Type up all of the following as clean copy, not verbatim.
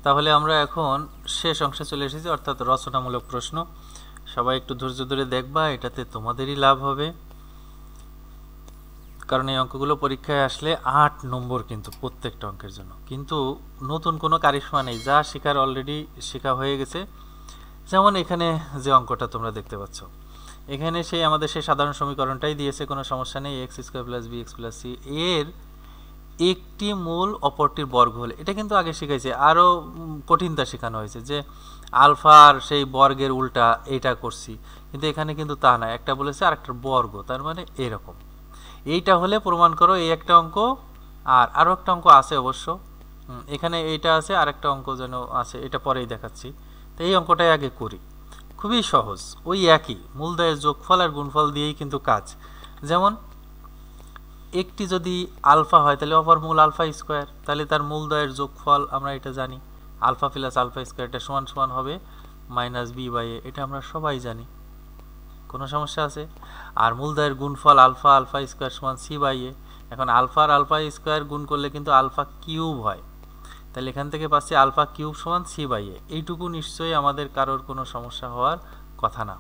তাহলে আমরা এখন শেষ অংশে চলে এসেছি, অর্থাৎ রচনামূলক প্রশ্ন। সবাই একটু ধৈর্য ধরে দেখবা, এটাতে তোমাদেরই লাভ হবে, কারণ এই অঙ্কগুলো পরীক্ষায় আসলে 8 নম্বর কিন্তু প্রত্যেকটা অঙ্কের জন্য। কিন্তু নতুন কোনো কারিশমা নেই, যা শেখার অলরেডি শেখা হয়ে গেছে। যেমন এখানে যে অঙ্কটা তোমরা দেখতে পাচ্ছ, এখানে সেই আমাদের সেই সাধারণ সমীকরণটাই দিয়েছে, কোনো সমস্যা নেই। X square plus b x plus c এর একটি মূল অপরটির বর্গ হলে, এটা কিন্তু আগে শিখাইছে, আরও কঠিনতা শেখানো হয়েছে যে আলফার সেই বর্গের উল্টা এইটা করছি, কিন্তু এখানে কিন্তু তা না, একটা বলেছে আরেকটার বর্গ, তার মানে এরকম। এইটা হলে প্রমাণ করো, এই একটা অঙ্ক আর আরও একটা অঙ্ক আছে অবশ্য, এখানে এইটা আছে, আরেকটা অঙ্ক যেন আছে, এটা পরেই দেখাচ্ছি। তো এই অঙ্কটাই আগে করি, খুবই সহজ, ওই একই মূলদয়ের যোগফল আর গুণফল দিয়েই কিন্তু কাজ। যেমন একটি যদি আলফা হয় তাহলে অপর মূল আলফা স্কোয়ার, তাহলে তার মূলদয়ের যোগফল আমরা এটা জানি, আলফা প্লাস আলফা স্কোয়ার, এটা সমান সমান হবে মাইনাস বি বাই এ, এটা আমরা সবাই জানি, কোনো সমস্যা আছে? আর মূলদয়ের গুণফল আলফা আলফা স্কোয়ার সমান সি বাই এ। এখন আলফা আর আলফা স্কোয়ার গুণ করলে কিন্তু আলফা কিউব হয়, তাহলে এখান থেকে পাচ্ছি আলফা কিউব সমান সি বাই এ। এইটুকু নিশ্চয়ই আমাদের কারোর কোনো সমস্যা হওয়ার কথা না,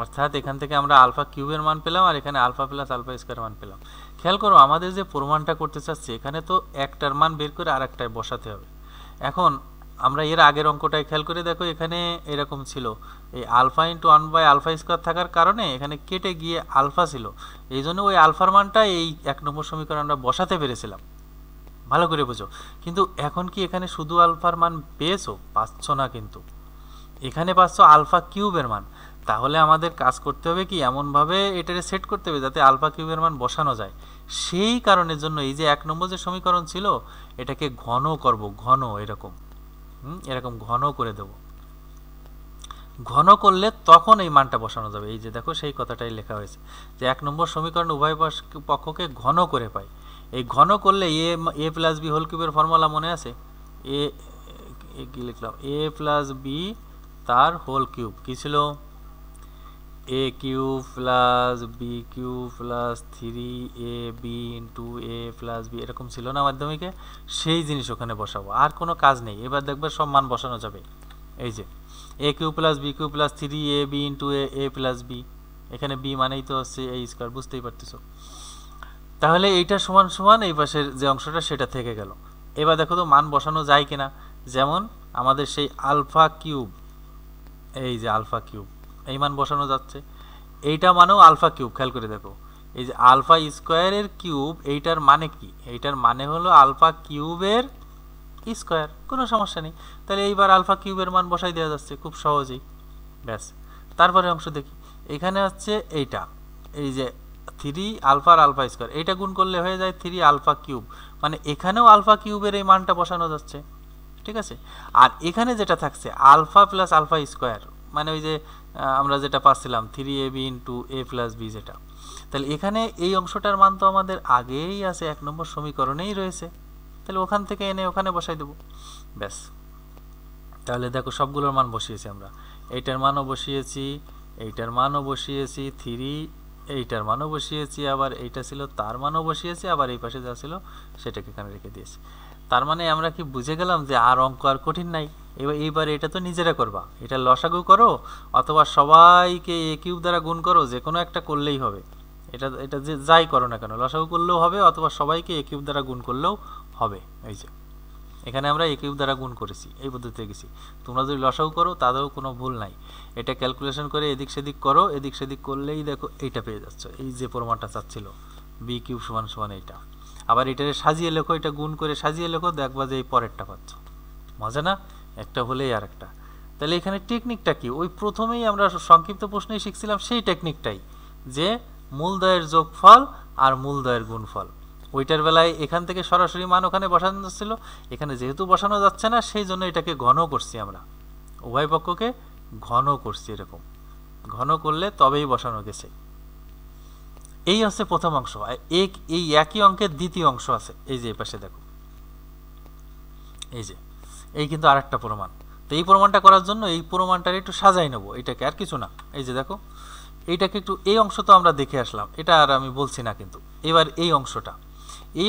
অর্থাৎ এখান থেকে আমরা আলফা কিউবের মান পেলাম আর এখানে আলফা প্লাস আলফা স্কোয়ার মান পেলাম। খেয়াল করো, আমাদের যে প্রমাণটা করতে চাচ্ছি এখানে তো একটার মান বের করে আর একটায় বসাতে হবে। এখন আমরা এর আগের অঙ্কটায় খেয়াল করে দেখো, এখানে এরকম ছিল, এই alpha into 1 by alpha square থাকার কারণে এখানে কেটে গিয়ে আলফা ছিল, এই জন্য ওই আলফার মানটা এই 1 নম্বর সমীকরণ আমরা বসাতে পেরেছিলাম। ভালো করে বুঝো, কিন্তু এখন কি এখানে শুধু আলফার মান পেয়েছো? পাচ্ছ না, কিন্তু এখানে পাচ্ছ আলফা কিউবের মান। তাহলে আমাদের কাজ করতে হবে কি, এমনভাবে এটারে সেট করতে হবে যাতে আলফা কিউবের মান বসানো যায়। সেই কারণের জন্য এই যে 1 নম্বর যে সমীকরণ ছিল এটাকে ঘন করব, ঘন এরকম এরকম ঘন করে দেব। ঘন করলে তখন এই মানটা বসানো যাবে। এই যে দেখো, সেই কথাটাই লেখা হয়েছে যে 1 নম্বর সমীকরণ উভয় পক্ষকে ঘন করে পাই। এই ঘন করলে এ প্লাস বি হোল কিউবের ফর্মুলা মনে আছে? কি লিখলাম? এ প্লাস বি তার হোল কিউব কি ছিল? A cube plus B cube plus 3ab into A plus B, এরকম ছিল না মাধ্যমিকে? সেই জিনিস ওখানে বসাবো, আর কোনো কাজ নেই। এবার দেখবে সব মান বসানো যাবে। এই যে A cube plus B cube plus 3ab into A plus B, এখানে বি মানেই তো হচ্ছে এই স্কোয়ার, বুঝতেই পারতেছো। তাহলে এইটা সমান সমান এই পাশের যে অংশটা সেটা থেকে গেল। এবার দেখো তো মান বসানো যায় কিনা। যেমন আমাদের সেই আলফা কিউব, এই যে আলফা কিউব, এই মান বসানো যাচ্ছে। এইটা মানেও আলফা কিউব, খেয়াল করে দেখো, এই যে আলফা স্কোয়ারের কিউব, এইটার মানে কি? এইটার মানে হলো আলফা কিউবের স্কোয়ার, কোনো সমস্যা নেই। তাহলে এইবার আলফা কিউবের মান বসাই দেওয়া যাচ্ছে খুব সহজেই, ব্যাস। তারপরে অংশ দেখি, এখানে হচ্ছে এইটা, এই যে 3 আলফা আর আলফা স্কোয়ার, এইটা গুণ করলে হয়ে যায় 3 আলফা কিউব, মানে এখানেও আলফা কিউবের এই মানটা বসানো যাচ্ছে, ঠিক আছে। আর এখানে যেটা থাকছে আলফা প্লাস আলফা স্কোয়ার, মানে ওই যে আমরা যেটা পাচ্ছিলাম 3ab into A plus B, যেটা, তাহলে এখানে এই অংশটার মান তো আমাদের আগেই আছে, 1 নম্বর সমীকরণেই রয়েছে, তাহলে ওখান থেকে এনে ওখানে বসাই দেবো, ব্যাস। তাহলে দেখো সবগুলোর মান বসিয়েছি আমরা, এইটার মানও বসিয়েছি, এইটার মানও বসিয়েছি, 3 এইটার মানও বসিয়েছি, আবার এইটা ছিল তার মানও বসিয়েছি, আবার এই পাশে যা ছিল সেটাকে এখানে রেখে দিয়েছি। তার মানে আমরা কি বুঝে গেলাম যে আর অঙ্ক আর কঠিন নাই। এইবার এটা তো নিজেরা করবা, এটা লসাগু করো অথবা সবাইকে এ কিউব দ্বারা গুণ করো, যে কোনো একটা করলেই হবে। এটা এটা যে যাই করো না কেন, লসাগু করলেও হবে অথবা সবাইকে এ কিউব দ্বারা গুণ করলেও হবে। এই যে এখানে আমরা এ কিউব দ্বারা গুণ করেছি, এই পদ্ধতিতে গেছি। তোমরা যদি লসাগু করো তাদেরও কোনো ভুল নাই, এটা ক্যালকুলেশন করে এদিক সেদিক করো, এদিক সেদিক করলেই দেখো এইটা পেয়ে যাচ্ছ, এই যে প্রমাণটা চাচ্ছিল বি কিউব সমান সমান এইটা। আবার এটারে সাজিয়ে লেখো, এটা গুণ করে সাজিয়ে লেখো, দেখবা যে এই পরেরটা পাচ্ছ। মজা না? একটা হলেই আর একটা। তাহলে এখানে টেকনিকটা কি? ওই প্রথমেই আমরা সংক্ষিপ্ত প্রশ্নেই শিখছিলাম সেই টেকনিকটাই, যে মূলদয়ের যোগফল আর মূলদয়ের গুণফল। ওইটার বেলায় এখান থেকে সরাসরি মান ওখানে বসানো যাচ্ছিল, এখানে যেহেতু বসানো যাচ্ছে না সেই জন্য এটাকে ঘন করছি আমরা, উভয় পক্ষকে ঘন করছি, এরকম ঘন করলে তবেই বসানো গেছে। এই হচ্ছে প্রথম অংশ। এই একই অঙ্কের দ্বিতীয় অংশ আছে, এই যে এই পাশে দেখো, এই যে এই কিন্তু আরেকটা প্রমাণ। তো এই প্রমাণটা করার জন্য এই প্রমাণটার একটু সাজাই নেবো, এটাকে আর কিছু না। এই যে দেখো, এইটাকে একটু, এই অংশ তো আমরা দেখে আসলাম, এটা আর আমি বলছি না, কিন্তু এবার এই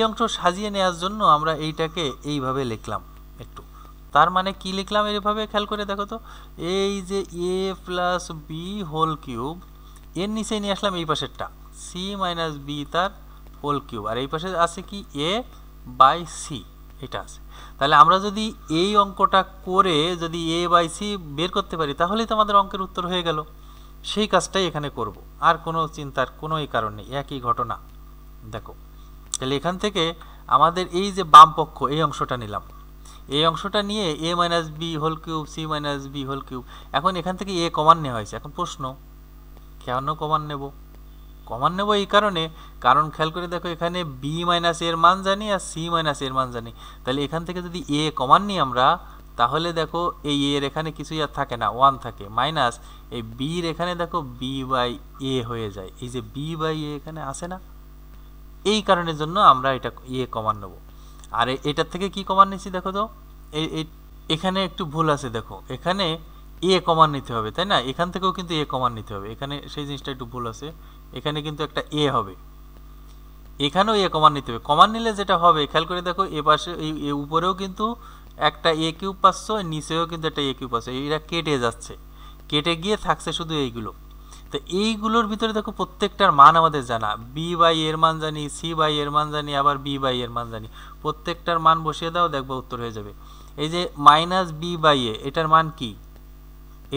অংশ সাজিয়ে নেওয়ার জন্য আমরা এইটাকে এইভাবে লিখলাম একটু, তার মানে কি লিখলাম এইভাবে খেয়াল করে দেখো তো, এই যে এ প্লাস বি হোল কিউব, এর নিচে নিয়ে আসলাম এই পাশেরটা সি মাইনাস বি তার হোল কিউব, আর এই পাশে আছে কি এ বাই সি, এটা আছে। তাহলে আমরা যদি এই অঙ্কটা করে যদি এ বাই সি বের করতে পারি তাহলেই তো আমাদের অঙ্কের উত্তর হয়ে গেল। সেই কাজটাই এখানে করব, আর কোনো চিন্তার কোনোই কারণ নেই, একই ঘটনা। দেখো তাহলে এখান থেকে আমাদের এই যে বাম পক্ষ এই অংশটা নিলাম, এই অংশটা নিয়ে A minus B whole cube C minus B whole cube, এখন এখান থেকে এ কমান নেওয়া হয়েছে। এখন প্রশ্ন, কেন কমান নেব? কমান নেব এই কারণে, কারণ খেয়াল করে দেখো এখানে বি মাইনাস এর মান জানি আর সি মাইনাস এর মান জানি। তাহলে এখান থেকে যদি এ কমান নিই আমরা, তাহলে দেখো এই এর এখানে কিছুই আর থাকে না, 1 থাকে, মাইনাস এই বির এখানে দেখো বি বাই এ হয়ে যায়। এই যে বি বাই এ এখানে আসে না, এই কারণের জন্য আমরা এটা এ কমান নেব। আর এটার থেকে কি কমান নিচ্ছি দেখো তো, এখানে একটু ভুল আছে, দেখো এখানে এ কমান নিতে হবে, তাই না? এখান থেকেও কিন্তু এ কমান নিতে হবে, এখানে সেই জিনিসটা একটু ভুল আছে, এখানে কিন্তু একটা এ হবে, এখানেও এ কমান নিতে হবে। কমান নিলে যেটা হবে খেয়াল করে দেখো, এ পাশে এই উপরেও কিন্তু একটা এ কিউব পাচ্ছ, নিচেও কিন্তু একটা এ কিউব পাচ্ছ, এরা কেটে যাচ্ছে, কেটে গিয়ে থাকছে শুধু এইগুলো। তো এইগুলোর ভিতরে দেখো প্রত্যেকটার মান আমাদের জানা, বি বাই এর মান জানি, সি বাই এর মান জানি, আবার বি বাই এর মান জানি। প্রত্যেকটার মান বসিয়ে দাও, দেখবো উত্তর হয়ে যাবে। এই যে মাইনাস বি বাই এ, এটার মান কি?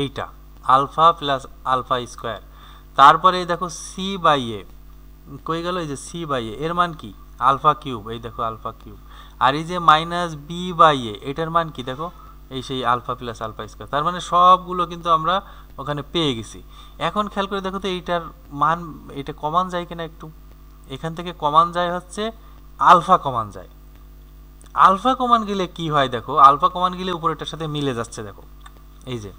এইটা আলফা প্লাস আলফা স্কোয়ার। তারপরে এই দেখো সি বাই এ কই গেল, এই যে সি বাই এ এর মান কি? আলফা কিউব, এই দেখো আলফা কিউব। আর এই যে মাইনাস বি বাই এ, এটার মান কি? দেখো এই সেই আলফা প্লাস আলফা স্কোয়ার। তার মানে সবগুলো কিন্তু আমরা ওখানে পেয়ে গেছি। এখন খেয়াল করে দেখো তো এইটার মান, এটা কমান যায় কিনা একটু। এখান থেকে কমান যায় হচ্ছে আলফা কমান যায়। আলফা কমান গেলে কি হয় দেখো, আলফা কমান গেলে উপরেরটার সাথে মিলে যাচ্ছে। দেখো এই যে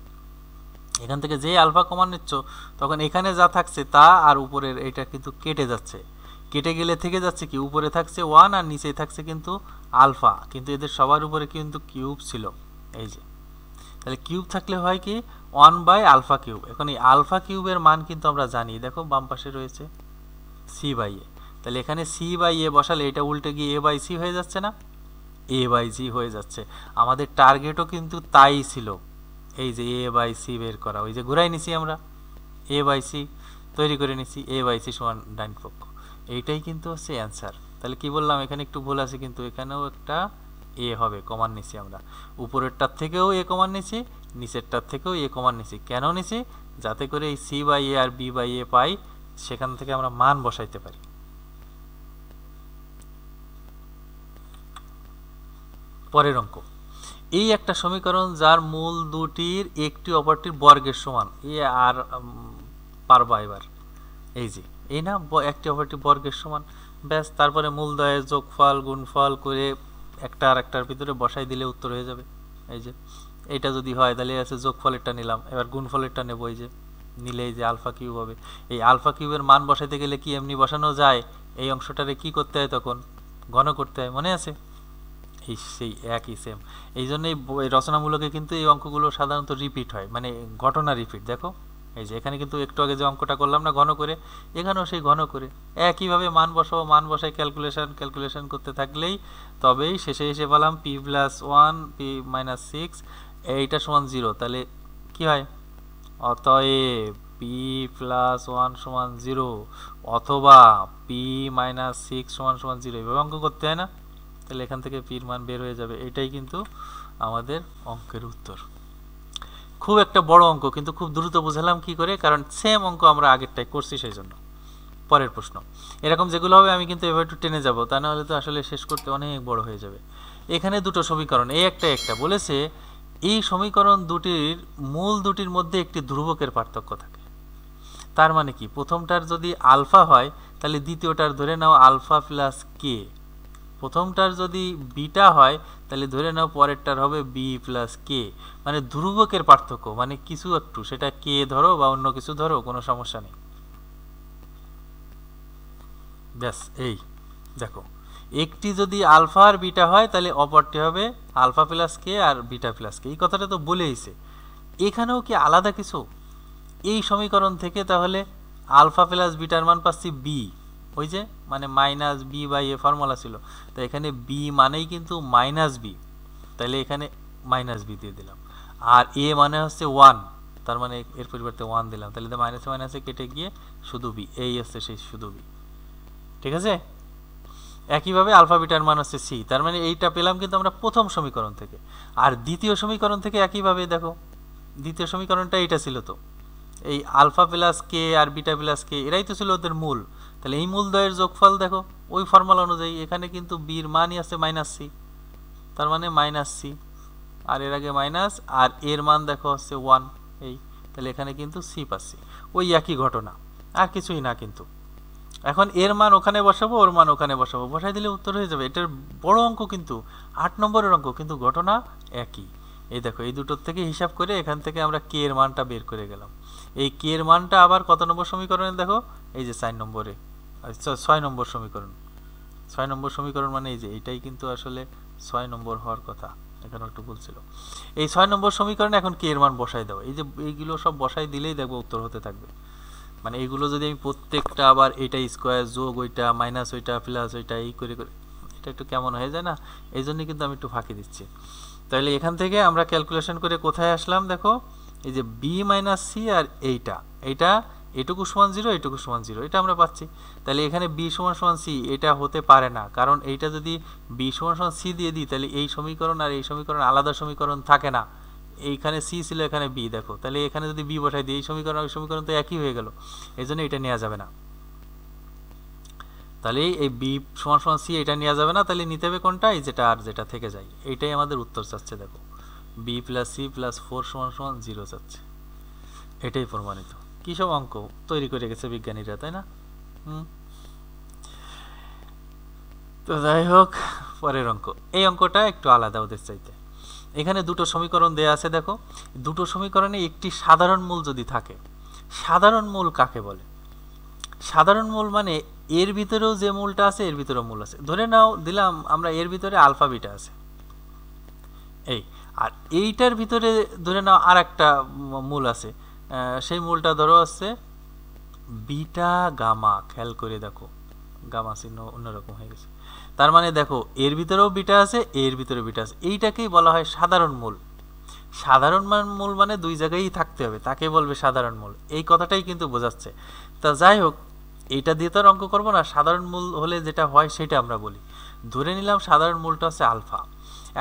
এখান থেকে যে আলফা কমান নিচ্ছ, তখন এখানে যা থাকছে তা আর উপরের এটা কিন্তু কেটে যাচ্ছে। কেটে গেলে থেকে যাচ্ছে কি, উপরে থাকছে 1 আর নিচে থাকছে কিন্তু আলফা, কিন্তু এদের সবার উপরে কিন্তু কিউব ছিল। এই যে তাহলে কিউব থাকলে হয় কি 1 বাই আলফা কিউব। এখন এই আলফা কিউবের মান কিন্তু আমরা জানি, দেখো বাম পাশে রয়েছে সি বাই এ। তাহলে এখানে সি বাই এ বসালে এটা উল্টে গিয়ে এ বাই সি হয়ে যাচ্ছে না, এ বাই জি হয়ে যাচ্ছে। আমাদের টার্গেটও কিন্তু তাই ছিল, এই যে এ বাই সি বের করা। ওই যে ঘুরাই নিছি আমরা, এ বাই সি তৈরি করে নিছি, এ বাই সি সমান ডান পক্ষ, এইটাই কিন্তু হচ্ছে অ্যান্সার। তাহলে কি বললাম, এখানে একটু ভুল আছে, কিন্তু এখানেও একটা এ হবে, কমান নিছি আমরা। উপরেরটার থেকেও এ কমান নিছি, নিচেরটার থেকেও এ কমান নিছি। কেন নিছি? যাতে করে এই সি বাই এ আর বি বাই এ পাই, সেখান থেকে আমরা মান বসাইতে পারি। পরের অঙ্ক, এই একটা সমীকরণ যার মূল দুটির একটি অপরটির বর্গের সমান, এ আর পারবা এবার, এই যে এই না একটি অপরটি বর্গের সমান, ব্যাস। তারপরে মূলদ্বয়ের যোগফল গুণফল করে একটা আর একটার ভিতরে বসাই দিলে উত্তর হয়ে যাবে। এই যে এটা যদি হয় তাহলে আছে যোগফলেরটা নিলাম, এবার গুণফলেরটা নেবো, এই যে নিলে এই যে আলফা কিউব হবে। এই আলফা কিউবের মান বসাইতে গেলে কি এমনি বসানো যায়? এই অংশটারে কি করতে হয় তখন? ঘন করতে হয়, মনে আছে? এই সেই একই সেম। এই জন্যই রচনামূলকে কিন্তু এই অঙ্কগুলো সাধারণত রিপিট হয়, মানে ঘটনা রিপিট। দেখো এই যে এখানে কিন্তু একটু আগে যে অঙ্কটা করলাম না ঘন করে, এখানেও সেই ঘন করে একইভাবে মান বসাবো, মান বসাই ক্যালকুলেশন করতে থাকলেই তবেই শেষে এসে পেলাম পি প্লাস 1 পি মাইনাস 6 এইটা সমান 0। তাহলে কি হয়? অতএব পি প্লাস 1 সমান 0 অথবা পি মাইনাস 6 সমান 0, এভাবে অঙ্ক করতে হয় না? তাহলে এখান থেকে পির মান বের হয়ে যাবে। এটাই কিন্তু আমাদের অঙ্কের উত্তর। খুব একটা বড় অঙ্ক, কিন্তু খুব দ্রুত বুঝালাম কি করে, কারণ সেম অঙ্ক আমরা আগেরটাই করছি সেই জন্য। পরের প্রশ্ন, এরকম যেগুলো হবে আমি কিন্তু এবার একটু টেনে যাব, তা না হলে তো আসলে শেষ করতে অনেক বড় হয়ে যাবে। এখানে দুটো সমীকরণ, এই একটা বলেছে এই সমীকরণ দুটির মূল দুটির মধ্যে একটি ধ্রুবকের পার্থক্য থাকে। তার মানে কি, প্রথমটার যদি আলফা হয় তাহলে দ্বিতীয়টার ধরে নাও আলফা প্লাস কে, প্রথমটার যদি বিটা হয় তাহলে ধরে নাও পরেরটার হবে বি প্লাস কে। মানে ধ্রুবকের পার্থক্য, মানে কিছু একটু, সেটা কে ধরো বা অন্য কিছু ধরো, কোনো সমস্যা নেই। ব্যাস এই দেখো, একটি যদি আলফা আর বিটা হয় তাহলে অপরটি হবে আলফা প্লাস কে আর বিটা প্লাস কে। এই কথাটা তো বলেইছে। এখানেও কি আলাদা কিছু? এই সমীকরণ থেকে তাহলে আলফা প্লাস বিটার মান পাচ্ছি বি, ওই যে মানে minus b by a formula ছিল, তো এখানে বি মানেই কিন্তু মাইনাস বি। তাহলে এখানে মাইনাস বি দিয়ে দিলাম, আর এ মানে হচ্ছে 1, তার মানে এর পরিবর্তে 1 দিলাম, তাহলে মাইনাসে মাইনাসে কেটে গিয়ে শুধু বি, এই হচ্ছে সেই শুধু বি। ঠিক আছে, একইভাবে আলফা বিটার মান হচ্ছে সি, তার মানে এইটা পেলাম কিন্তু আমরা প্রথম সমীকরণ থেকে। আর দ্বিতীয় সমীকরণ থেকে একইভাবে দেখো, দ্বিতীয় সমীকরণটা এইটা ছিল, তো এই আলফা প্লাস কে আর বিটা প্লাস কে এরাই তো ছিল ওদের মূল, তাহলে এই মূল দ্বয়ের যোগফল দেখো ওই ফর্মুলা অনুযায়ী এখানে কিন্তু বির মানই আছে মাইনাস সি, তার মানে মাইনাস সি, আর এর আগে মাইনাস, আর এর মান দেখো হচ্ছে 1, এই তাহলে এখানে কিন্তু সি পাচ্ছি, ওই একই ঘটনা, আর কিছুই না। কিন্তু এখন এর মান ওখানে বসাবো, ওর মান ওখানে বসাবো, বসাই দিলে উত্তর হয়ে যাবে। এটার বড় অঙ্ক কিন্তু 8 নম্বরের অঙ্ক, কিন্তু ঘটনা একই। এই দেখো এই দুটোর থেকে হিসাব করে এখান থেকে আমরা কে এর মানটা বের করে গেলাম। এই কে এর মানটা আবার কত নম্বর সমীকরণে দেখো, এই যে 4 নম্বরে, 6 নম্বর সমীকরণ। 6 নম্বর সমীকরণ মানে এই যে এইটাই কিন্তু আসলে 6 নম্বর হওয়ার কথা, এখানে একটু ভুল ছিল। এই 6 নম্বর সমীকরণে এখন কে এর মান বসাই দাও, এই যে এইগুলো সব বসাই দিলেই দেখবো উত্তর হতে থাকবে। মানে এইগুলো যদি আমি প্রত্যেকটা আবার এটা স্কোয়ার যোগ ওইটা মাইনাস ওইটা প্লাস ওইটা এই করে করে, এটা একটু কেমন হয়ে যায় না, এই জন্যই কিন্তু আমি একটু ফাঁকি দিচ্ছি। তাহলে এখান থেকে আমরা ক্যালকুলেশন করে কোথায় আসলাম দেখো, এই যে বি মাইনাস সি আর এইটা, এইটা এটুকু সমান 0, এটুকু সমান 0, এটা আমরা পাচ্ছি। তাহলে এখানে বি সমান সমান সি এটা হতে পারে না, কারণ এইটা যদি বি সমান সমান সি দিয়ে দিই তাহলে এই সমীকরণ আর এই সমীকরণ আলাদা সমীকরণ থাকে না। এইখানে সি ছিল, এখানে বি, দেখো তাহলে এখানে যদি বি বসাই দিই এই সমীকরণ ওই সমীকরণ তো একই হয়ে গেল, এই জন্য এটা নেওয়া যাবে না। তাহলে এই বি সমান সমান সি এটা নেওয়া যাবে না, তাহলে নিতে হবে কোনটা, এই যেটা আর যেটা থেকে যায়, এইটাই আমাদের উত্তর চাচ্ছে। দেখো বি প্লাস সি প্লাস 4 সমান সমান 0 চাচ্ছে, এটাই প্রমাণিত। কী সব অঙ্ক তৈরি করে গেছে বিজ্ঞানীরা, তাই না? তো যাই হোক, পরের অঙ্ক, এই অঙ্কটা একটু আলাদা ওদের চাইতে। এখানে দুটো সমীকরণ দেয়া আছে, দেখো দুটো সমীকরণে একটি সাধারণ মূল যদি থাকে, সাধারণ মূল কাকে বলে? সাধারণ মূল মানে এর ভিতরেও যে মূলটা আছে এর ভিতরেও মূল আছে। ধরে নাও দিলাম আমরা এর ভিতরে আলফা বিটা আছে, এই আর এইটার ভিতরে ধরে নাও আর একটা মূল আছে, সেই মূলটা ধরো আছে বিটা গামা। খেয়াল করে দেখো গামা চিহ্ন অন্যরকম হয়ে গেছে, তার মানে দেখো এর ভিতরেও বিটা আছে, এর ভিতরে বিটা আছে, এইটাকেই বলা হয় সাধারণ মূল। সাধারণ মূল মানে দুই জায়গায়ই থাকতে হবে, তাকে বলবে সাধারণ মূল, এই কথাটাই কিন্তু বোঝাচ্ছে। তা যাই হোক, এইটা দিয়ে তো আর অঙ্ক করবো না, সাধারণ মূল হলে যেটা হয় সেটা আমরা বলি। ধরে নিলাম সাধারণ মূলটা হচ্ছে আলফা।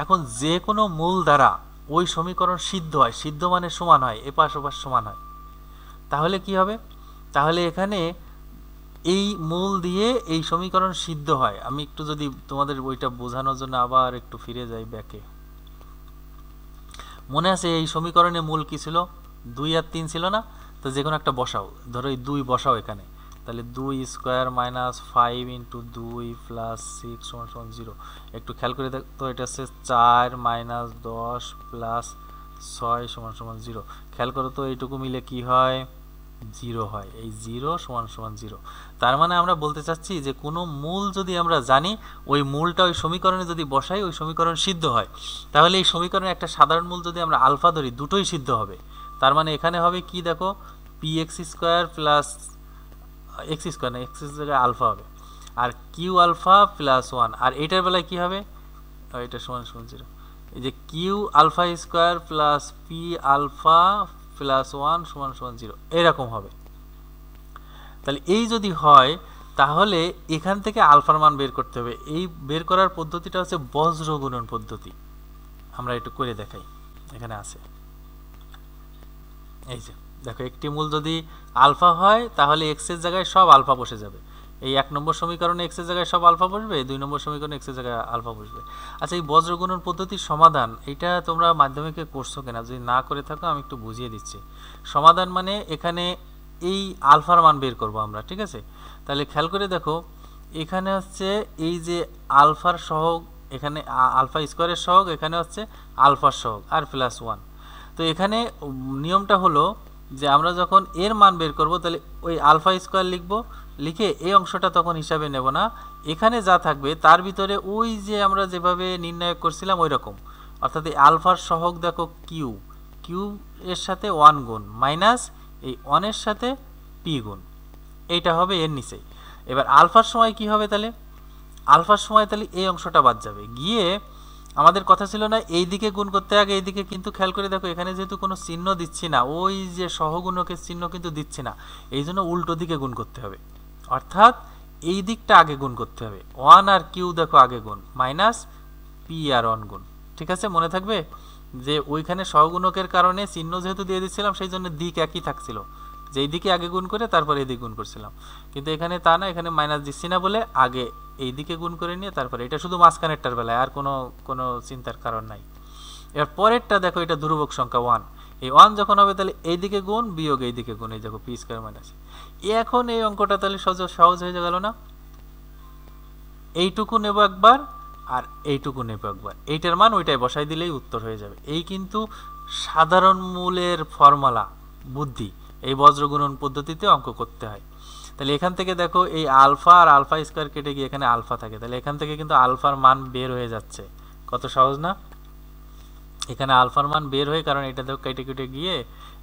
এখন যে কোনো মূল দ্বারা ওই সমীকরণ সিদ্ধ হয়, সিদ্ধ মানে সমান হয়, এপাশ ওপাশ সমান হয়, তাহলে কি হবে? তাহলে এখানে এই মূল দিয়ে এই সমীকরণ সিদ্ধ হয়। আমি একটু যদি তোমাদের বইটা বোঝানোর জন্য আবার একটু ফিরে যাই ব্যাকে, মনে আছে এই সমীকরণে মূল কি ছিল? 2 আর 3 ছিল না? তো যে কোনো একটা বসাও, ধরো এই 2 বসাও এখানে, তাহলে 2 স্কোয়ার মাইনাস 5 ইন্টু 2 প্লাস 6 সমান সমান 0। একটু খেয়াল করে দেখো, এটা হচ্ছে 4 মাইনাস 10 প্লাস 6 সমান সমান 0। খেয়াল করো তো এইটুকু মিলে কি হয়? 0 হয়। এই 0 সমান সমান 0, তার মানে আমরা বলতে চাচ্ছি যে কোনো মূল যদি আমরা জানি, ওই মূলটা ওই সমীকরণে যদি বসাই ওই সমীকরণ সিদ্ধ হয়, তাহলে এই সমীকরণে একটা সাধারণ মূল যদি আমরা আলফা ধরি দুটোই সিদ্ধ হবে। তার মানে এখানে হবে কি দেখো, P x square plus x square, না এক্স জায়গায় আলফা হবে, আর কিউ আলফা প্লাস 1, আর এটার বেলায় কি হবে? এটা সমান সমান 0। এই যে q alpha square plus p alpha plus 1 সমান সমান 0 এরকম হবে। তাহলে এই যদি হয় তাহলে এখান থেকে আলফার মান বের করতে হবে। এই বের করার পদ্ধতিটা হচ্ছে বজ্র গুণন পদ্ধতি। আমরা একটু করে দেখাই, এখানে আছে, এই যে দেখো একটি মূল যদি আলফা হয় তাহলে এক্স এর জায়গায় সব আলফা বসে যাবে। এই 1 নম্বর সমীকরণে এক্স এর জায়গায় সব আলফা বসবে, 2 নম্বর সমীকরণে এক্স এর জায়গায় আলফা বসবে। আচ্ছা, এই বজ্র গুণন পদ্ধতির সমাধান এটা তোমরা মাধ্যমিকে করছো কিনা? যদি না করে থাকো আমি একটু বুঝিয়ে দিচ্ছি। সমাধান মানে এখানে এই আলফার মান বের করব আমরা, ঠিক আছে? তাহলে খেয়াল করে দেখো, এখানে হচ্ছে এই যে আলফার সহগ, এখানে আলফা স্কোয়ারের সহগ, এখানে হচ্ছে আলফার সহগ আর প্লাস 1। তো এখানে নিয়মটা হলো যে আমরা যখন এর মান বের করব তাহলে ওই আলফা স্কোয়ার লিখব, লিখে এই অংশটা তখন হিসাবে নেব না, এখানে যা থাকবে তার ভিতরে ওই যে আমরা যেভাবে নির্ণয় করছিলাম ওই রকম, অর্থাৎ এই আলফার সহগ দেখো কিউ, কিউ এর সাথে 1 গুণ মাইনাস এই 1 এর সাথে পি গুণ, এইটা হবে এর নিচেই। এবার আলফার সময় কি হবে? তাহলে আলফার সময় তাহলে এই অংশটা বাদ যাবে, গিয়ে আমাদের কথা ছিল না এই দিকে গুণ করতে আগে এই দিকে, কিন্তু খেয়াল করে দেখো এখানে যেহেতু কোনো চিহ্ন দিচ্ছি না, ওই যে সহগুণকের চিহ্ন কিন্তু দিচ্ছি না, এই জন্য উল্টো দিকে গুণ করতে হবে, অর্থাৎ এই দিকটা আগে গুণ করতে হবে। 1 আর কিউ দেখো আগে গুণ, মাইনাস পি আর 1 গুণ। ঠিক আছে, মনে থাকবে যে ওইখানে সহগুণকের কারণে চিহ্ন যেহেতু দিয়ে দিচ্ছিলাম সেই জন্য দিক একই থাকছিল, যে এই দিকে আগে গুণ করে তারপর এই দিকে গুণ করছিলাম, কিন্তু এখানে তা না, এখানে মাইনাস দিচ্ছি না বলে আগে এই দিকে গুণ করে নিয়ে তারপরে এটা শুধু মাঝখানেরটার বেলায়, আর কোনো চিন্তার কারণ নাই। এবার পরেরটা দেখো, এটা ধ্রুবক সংখ্যা 1, এই 1 যখন হবে তাহলে এই দিকে গুণ বিয়োগ এই দিকে গুণ, এই দেখো পি স্কয়ার মাইনাস। এখন এই অঙ্কটা তাহলে সহজ হয়ে গেল না? এইটুকু নেব একবার আর এইটুকু নেব একবার, এইটার মান ওইটাই বসাই দিলেই উত্তর হয়ে যাবে। এই কিন্তু সাধারণ মূলের ফর্মুলা বুদ্ধি, এই বজ্রগুণন পদ্ধতিতে অঙ্ক করতে হয়। তাহলে এখান থেকে দেখো এই আলফা আর আলফা স্কয়ার কেটে গিয়ে এখানে আলফা থাকে, তাহলে এখান থেকে কিন্তু আলফার মান বের হয়ে যাচ্ছে। কত সহজ না? এখানে আলফার মান বের হয়ে, কারণ এটা দেখো কেটে কেটে গিয়ে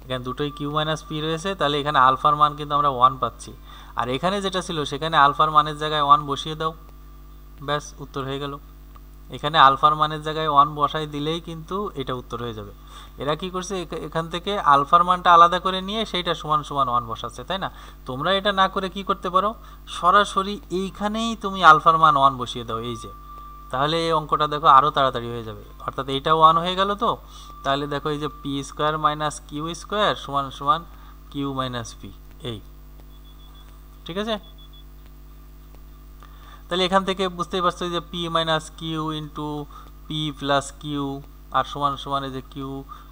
এখানে দুটোই কিউ মাইনাস পি রয়েছে, তাহলে এখানে আলফার মান কিন্তু আমরা 1 পাচ্ছি। আর এখানে যেটা ছিল সেখানে আলফার মানের জায়গায় 1 বসিয়ে দাও, ব্যাস উত্তর হয়ে গেল। এখানে আলফার মানের জায়গায় 1 বসাই দিলেই কিন্তু এটা উত্তর হয়ে যাবে। এরা কি করছে, এখান থেকে আলফার মানটা আলাদা করে নিয়ে সেইটা সমান সমান 1 বসাচ্ছে, তাই না? তোমরা এটা না করে কি করতে পারো, সরাসরি এইখানেই তুমি আলফার মান 1 বসিয়ে দাও, এই যে, তাহলে এই অঙ্কটা দেখো আরও তাড়াতাড়ি হয়ে যাবে, অর্থাৎ এইটাও 1 হয়ে গেল। তো তাহলে দেখো এই যে p square minus q square সমান সমান কিউ মাইনাস পি, এই, ঠিক আছে? তাহলে এখান থেকে বুঝতেই পারছো যে P minus Q into P plus Q আর সমান সমান এই যে কিউ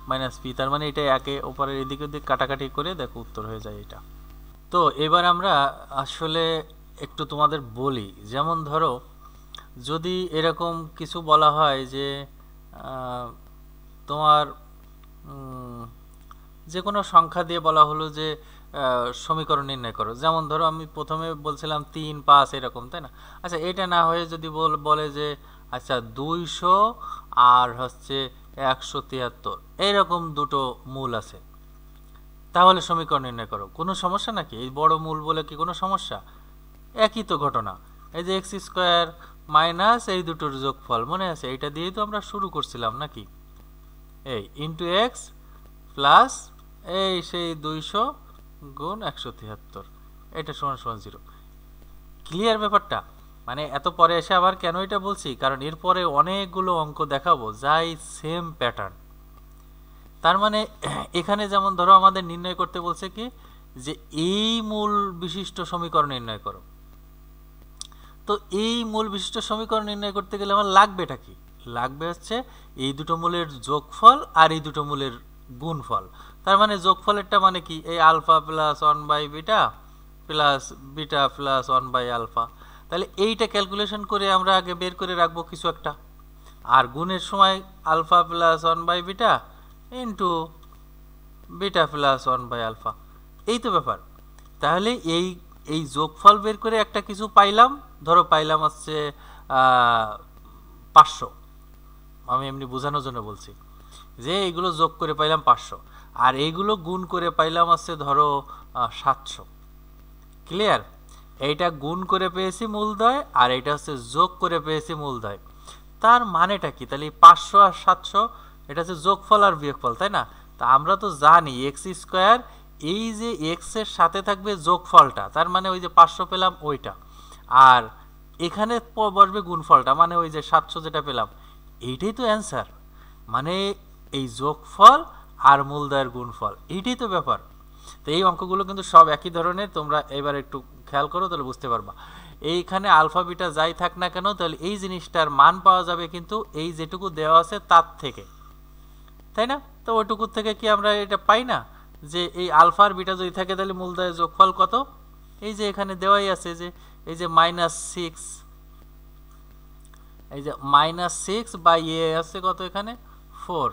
মাইনাস পি, তার মানে এটা একে ওপরের এদিকে ওদিক কাটাকাটি করে দেখো উত্তর হয়ে যায় এটা। তো এবার আমরা আসলে একটু তোমাদের বলি, যেমন ধরো যদি এরকম কিছু বলা হয় যে তোমার যে কোনো সংখ্যা দিয়ে বলা হলো যে সমীকরণ নির্ণয় করো, যেমন ধরো আমি প্রথমে বলছিলাম 3, 5 এরকম, তাই না? আচ্ছা, এটা না হয়ে যদি বলে যে আচ্ছা 200 আর হচ্ছে 173 এইরকম দুটো মূল আছে, তাহলে সমীকরণ নির্ণয় করো, কোনো সমস্যা নাকি? এই বড় মূল বলে কি কোনো সমস্যা? একই তো ঘটনা, এই যে এক্স স্কোয়ার মাইনাস এই দুটোর যোগফল মনে আছে, এইটা দিয়েই তো আমরা শুরু করছিলাম নাকি, এই ইন্টু এক্স প্লাস এই সেই 200 গুণ 173, এটা সমান সমান 0। ক্লিয়ার ব্যাপারটা? মানে এত পরে এসে আবার কেন এটা বলছি, কারণ এরপরে অনেকগুলো অঙ্ক দেখাবো যাই সেম প্যাটার্ন। তার মানে এখানে যেমন ধরো আমাদের নির্ণয় করতে বলছে কি, যে এই মূল বিশিষ্ট সমীকরণ নির্ণয় করো। তো এই মূল বিশিষ্ট সমীকরণ নির্ণয় করতে গেলে আমার লাগবেটা কি? লাগবে হচ্ছে এই দুটো মূলের যোগফল আর এই দুটো মূলের গুণফল। তার মানে যোগফলেরটা মানে কি, এই alpha plus 1/β plus beta plus 1/α। তাহলে এইটা ক্যালকুলেশন করে আমরা আগে বের করে রাখবো কিছু একটা, আর গুণের সময় alpha plus 1/β into beta plus 1/α, এই তো ব্যাপার। তাহলে এই যোগফল বের করে একটা কিছু পাইলাম, ধরো পাইলাম হচ্ছে 500, আমি এমনি বোঝানোর জন্য বলছি যে এইগুলো যোগ করে পাইলাম 500, আর এইগুলো গুণ করে পাইলাম হচ্ছে ধরো 700। ক্লিয়ার? এইটা গুণ করে পেয়েছি মূলদয় আর এইটা হচ্ছে যোগ করে পেয়েছি মূলদয়। তার মানেটা কি? তাহলে 500 আর 700 এটা হচ্ছে যোগফল আর বিয়োগফল, তাই না? তা আমরা তো জানি এক্স স্কোয়ার, এই যে এক্স এর সাথে থাকবে যোগফলটা, তার মানে ওই যে 500 পেলাম ওইটা, আর এখানে বসবে গুণফলটা, মানে ওই যে 700 যেটা পেলাম, এইটাই তো অ্যান্সার। মানে এই যোগফল আর মূলদয়ের গুণফল, এইটাই তো ব্যাপার। তো এই অঙ্কগুলো কিন্তু সব একই ধরনের, তোমরা এবার একটু খেয়াল করো তাহলে বুঝতে পারবা। এইখানে আলফা বিটা যাই থাক না কেন, তাহলে এই জিনিসটার মান পাওয়া যাবে কিন্তু এই যেটুকু দেওয়া আছে তার থেকে, তাই না? তো ওইটুকু থেকে কি আমরা এটা পাই না যে এই আলফা আর বিটা যদি থাকে তাহলে মূলদয়ের যোগফল কত? এই যে এখানে দেওয়াই আছে যে এই যে -6, এই যে -6 বাই এ আছে কত এখানে 4,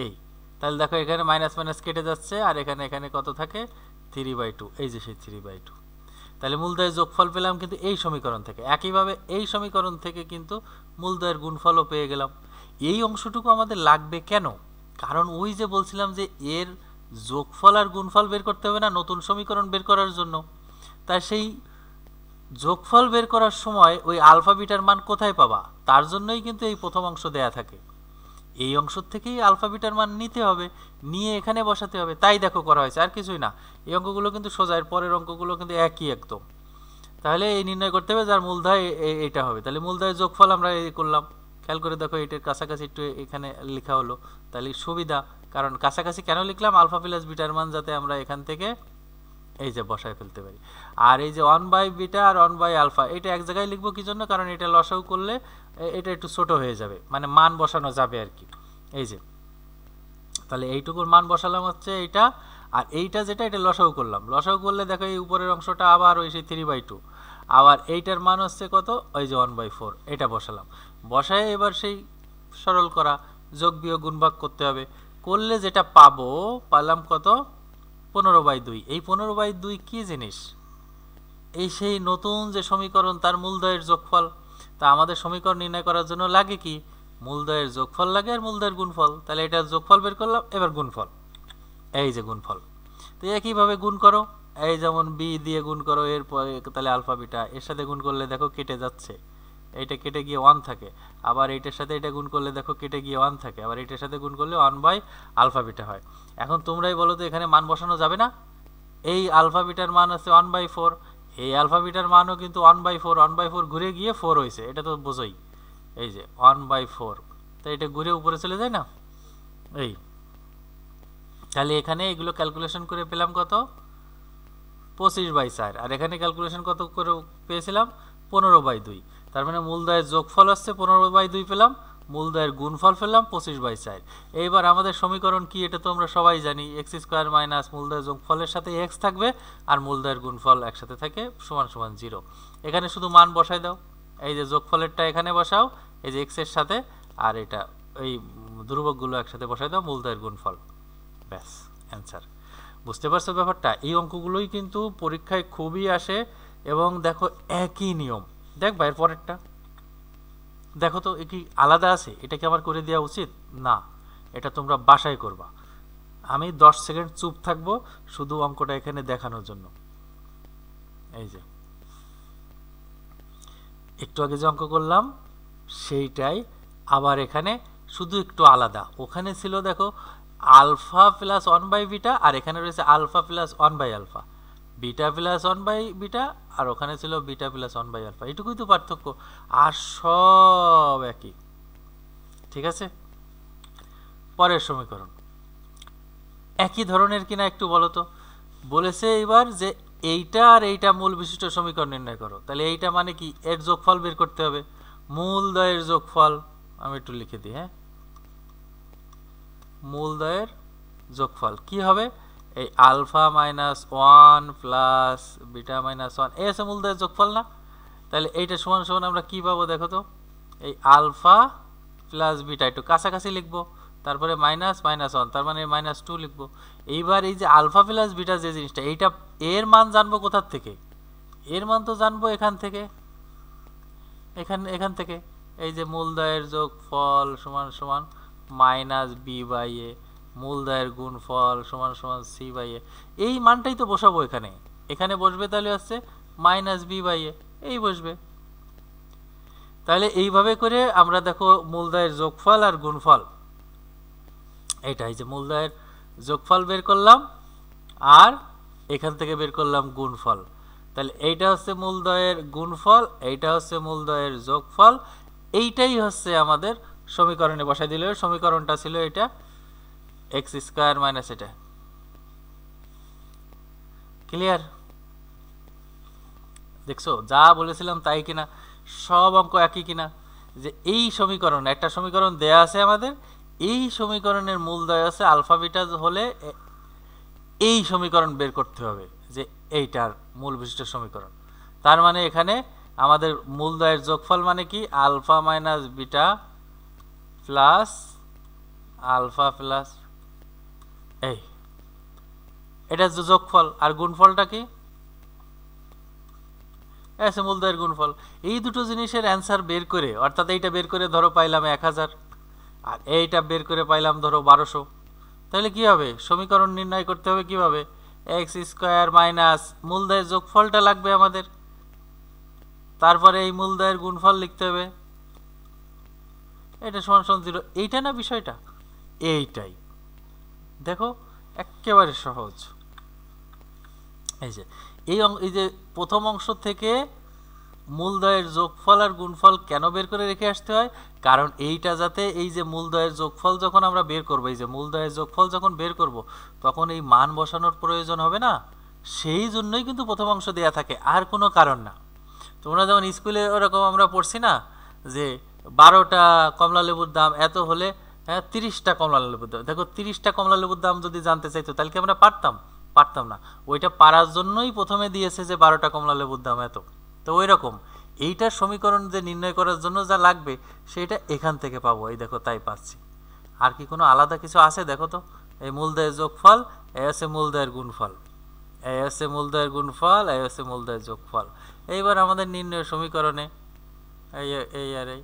এই তাহলে দেখো এখানে মাইনাস মাইনাস কেটে যাচ্ছে আর এখানে এখানে কত থাকে 3/2, এই যে সেই 3/2। তাহলে মূলদয়ের যোগফল পেলাম কিন্তু এই সমীকরণ থেকে, একইভাবে এই সমীকরণ থেকে কিন্তু মূলদয়ের গুণফলও পেয়ে গেলাম। এই অংশটুকু আমাদের লাগবে কেন? কারণ ওই যে বলছিলাম যে এর যোগফল আর গুণফল বের করতে হবে না নতুন সমীকরণ বের করার জন্য, তাই সেই যোগফল বের করার সময় ওই আলফা বিটার মান কোথায় পাবা, তার জন্যই কিন্তু এই প্রথম অংশ দেয়া থাকে। এই অংশ থেকেই আলফা বিটার মান নিতে হবে, নিয়ে এখানে বসাতে হবে, তাই দেখো করা হয়েছে, আর কিছুই না। এই অঙ্কগুলো কিন্তু সোজা, এর পরের অঙ্কগুলো কিন্তু একই একদম। তাহলে এই নির্ণয় করতে হবে যার মূলধয় এইটা হবে, তাহলে মূলধয়ের যোগফল আমরা এই করলাম। খেয়াল করে দেখো এটার কাছাকাছি একটু এখানে লেখা হলো, তাহলে সুবিধা। কারণ কাছাকাছি কেন লিখলাম, আলফা প্লাস বিটার মান যাতে আমরা এখান থেকে এই যে বসায় ফেলতে পারি। আর এই যে 1/β আর 1/α এটা এক জায়গায় লিখবো কি জন্য, কারণ এটা লসাগু করলে এটা একটু ছোট হয়ে যাবে, মানে মান বসানো যাবে আর কি। এই যে তাহলে এইটুকুর মান বসালাম হচ্ছে এইটা, আর এইটা যেটা এটা লসাগু করলাম, লসাগু করলে দেখো এই উপরের অংশটা আবার ওই সেই 3/2, আবার এইটার মান হচ্ছে কত, ওই যে 1/4, এটা বসালাম। বসায় এবার সেই সরল করা যোগ বিয়োগ গুণ ভাগ করতে হবে, করলে যেটা পাবো, পালাম কত, 15/2। এই 15/2 কি জিনিস, এই সেই নতুন যে সমীকরণ তার মূলদয়ের যোগফল। তা আমাদের সমীকরণ নির্ণয় করার জন্য লাগে কি, মূলদয়ের যোগফল লাগে আর মূলদয়ের গুণফল। তাহলে এটা যোগফল বের করলাম, এবার গুণফল, এই যে গুণফল। তো একইভাবে গুণ করো, এই যেমন বি দিয়ে গুণ করো, এরপরে তাহলে আলফা বিটা এর সাথে গুণ করলে দেখো কেটে যাচ্ছে, এইটা কেটে গিয়ে 1 থাকে, আবার এইটার সাথে এটা গুণ করলে দেখো কেটে গিয়ে 1 থাকে, আবার এইটার সাথে গুণ করলে 1/আলফা বিটা হয়। এখন তোমরাই বলো তো এখানে মান বসানো যাবে না? এই আলফা বিটার মান আছে 1/4, এই আলফা বিটার মানও কিন্তু 1/4, 1/4 ঘুরে গিয়ে 4 হয়েছে, এটা তো বোঝোই। এই যে 1/4, তো এটা ঘুরে উপরে চলে যায় না, এই। তাহলে এখানে এগুলো ক্যালকুলেশন করে পেলাম কত, 25/4, আর এখানে ক্যালকুলেশন কত করে পেয়েছিলাম, 15/2। তার মানে মূলদয়ের যোগফল আসছে 15/2 পেলাম, মূলদয়ের গুণফল পেলাম 25/4। এইবার আমাদের সমীকরণ কি, এটা তো আমরা সবাই জানি, x² মাইনাস মূলদয়ের যোগফলের সাথে x থাকবে আর মূলদয়ের গুণফল একসাথে থাকে সমান সমান 0। এখানে শুধু মান বসাই দাও, এই যে যোগফলেরটা এখানে বসাও এই যে x এর সাথে, আর এটা এই ধ্রুবকগুলো একসাথে বসাই দাও, মূলদয়ের গুণফল, ব্যাস অ্যান্সার। বুঝতে পারছো ব্যাপারটা? এই অঙ্কগুলোই কিন্তু পরীক্ষায় খুবই আসে, এবং দেখো একই নিয়ম। দেখবা এর পরেরটা, দেখো তো কি আলাদা আছে, এটা কি আমার করে দেওয়া উচিত না, এটা তোমরা বাসায় করবা। আমি 10 সেকেন্ড চুপ থাকবো শুধু অঙ্কটা এখানে দেখানোর জন্য। এই যে একটু আগে যে অঙ্ক করলাম সেইটাই আবার এখানে শুধু একটু আলাদা। ওখানে ছিল দেখো আলফা প্লাস 1/β, আর এখানে রয়েছে আলফা প্লাস 1/α, বিটা প্লাস 1/β, আর ওখানে ছিল বিটা প্লাস 1/α। এইটুকুই তো পার্থক্য, আর সব একই। ঠিক আছে, পরের সমীকরণ একই ধরনের কিনা একটু বলো তো। বলেছে এবার যে এইটা আর এইটা মূল বিশিষ্ট সমীকরণ নির্ণয় করো, তাহলে এইটা মানে কি, এর যোগফল বের করতে হবে, মূলদয়ের যোগফল। আমি একটু লিখে দিই, হ্যাঁ, মূলদয়ের যোগফল কি হবে, এই alpha minus 1 plus beta minus 1, এই আছে মূলদয়ের যোগফল না। তাহলে এইটা সমান সমান আমরা কি পাবো দেখো তো, এই আলফা প্লাস বিটা, একটু কাছাকাছি লিখবো, তারপরে মাইনাস মাইনাস 1, তার মানে -2 লিখবো। এইবার এই যে আলফা প্লাস বিটা যে জিনিসটা, এইটা এর মান জানবো কোথার থেকে, এর মান তো জানবো এখান থেকে, এখান থেকে এই যে মূলদয়ের যোগফল সমান সমান -b/a, মূলদয়ের গুণফল সমান সমান c/a, এই মানটাই তো বসাবো এখানে, এখানে বসবে, তাহলে হচ্ছে -b/a, এই বসবে। তাহলে এইভাবে করে আমরা দেখো মূলদয়ের যোগফল আর গুণফল, এইটাই যে মূলদয়ের যোগফল বের করলাম আর এখান থেকে বের করলাম গুণফল। তাহলে এইটা হচ্ছে মূলদয়ের গুণফল, এইটা হচ্ছে মূলদয়ের যোগফল, এইটাই হচ্ছে আমাদের সমীকরণে বসাই দিলে। সমীকরণটা ছিল এটা x² মাইনাস এটা। ক্লিয়ার? দেখছো যা বলেছিলাম তাই কিনা, সব অঙ্ক একই কিনা। যে এই সমীকরণ, একটা সমীকরণ দেয়া আছে আমাদের, এই সমীকরণের মূলদয় আছে আলফা বিটা হলে এই সমীকরণ বের করতে হবে, যে এইটার মূল বিশিষ্ট সমীকরণ। তার মানে এখানে আমাদের মূলদয়ের যোগফল মানে কি, alpha minus beta plus alpha plus এই, এটা যোগফল। আর গুণফলটা কি, আছে মূলদয়ের গুণফল। এই দুটো জিনিসের অ্যান্সার বের করে, অর্থাৎ এইটা বের করে ধরো পাইলাম 1000, আর এইটা বের করে পাইলাম ধরো 1200, তাহলে কি হবে, সমীকরণ নির্ণয় করতে হবে কিভাবে, x² মাইনাস মূলদয়ের যোগফলটা লাগবে আমাদের, তারপরে এই মূলদয়ের গুণফল লিখতে হবে, এটা সমান সমান 0, এইটা না বিষয়টা, এইটাই দেখো একেবারে সহজ। এই যে এই যে প্রথম অংশ থেকে মূলদ্বয়ের যোগফল আর গুণফল কেন বের করে রেখে আসতে হয়, কারণ এইটা যাতে এই যে মূলদ্বয়ের যোগফল যখন আমরা বের করব, এই যে মূলদ্বয়ের যোগফল যখন বের করব তখন এই মান বসানোর প্রয়োজন হবে না, সেই জন্যই কিন্তু প্রথম অংশ দেয়া থাকে, আর কোনো কারণ না। তোমরা যেমন স্কুলে ওরকম আমরা পড়ছি না যে 12টা কমলা লেবুর দাম এত হলে 30টা কমলা লেবুর দাম, দেখো 30টা কমলা লেবুর দাম যদি জানতে চাইতো তাহলে কি আমরা পারতাম না। ওইটা পারার জন্যই প্রথমে দিয়েছে যে 12টা কমলা লেবুর দাম এত। তো ওই রকম এইটার সমীকরণ যে নির্ণয় করার জন্য যা লাগবে সেটা এখান থেকে পাবো, এই দেখো তাই পাচ্ছি। আর কি কোনো আলাদা কিছু আছে দেখো তো, এই মূলদ্বয়ের যোগফল, এই হচ্ছে মূলদ্বয়ের গুণফল, এই হচ্ছে মূলদ্বয়ের গুণফল, এই হচ্ছে মূলদ্বয়ের যোগফল। এইবার আমাদের নির্ণয় সমীকরণে এই আর এই